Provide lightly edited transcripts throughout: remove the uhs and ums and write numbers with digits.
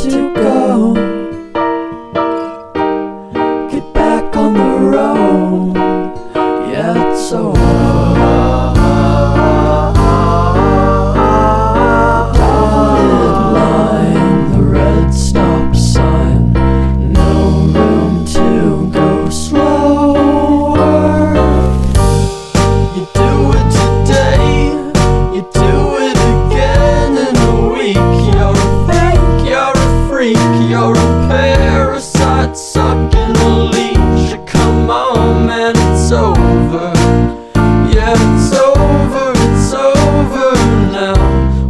to go. Get back on the road. Yeah, it's over. Dotted line, the red stop sign. No room to go slower. You do it today, you do it again in a week. You're a fake, you're a freak, you're a parasite sucking a leech. Come on, man, it's over. Yeah, it's over now.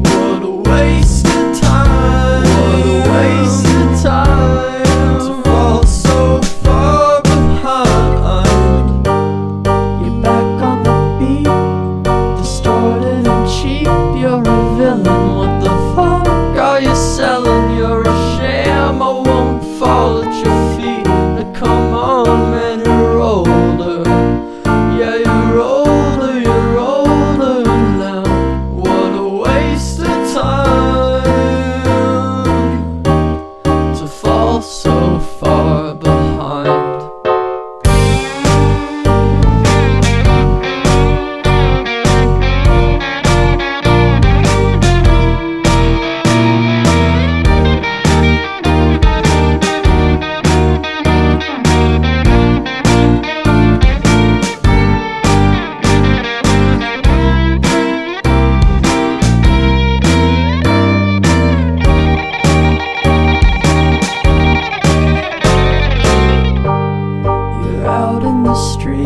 What a waste of time. What a waste of time to fall so far behind. You're back on the beat, distorted and cheap. You're a villain, what the fuck are you selling? You're a sham, I won't fall at your feet. Now come on, man, you're older. Yeah, you're older now. What a waste of time to fall so far behind. You're out in the street,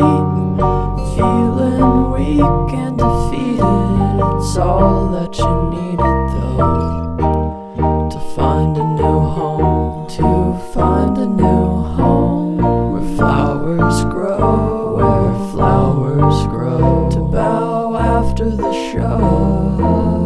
feeling weak and defeated. It's all that you needed though, to find a new home, to find a new home. Where flowers grow, where flowers grow. To bow after the show.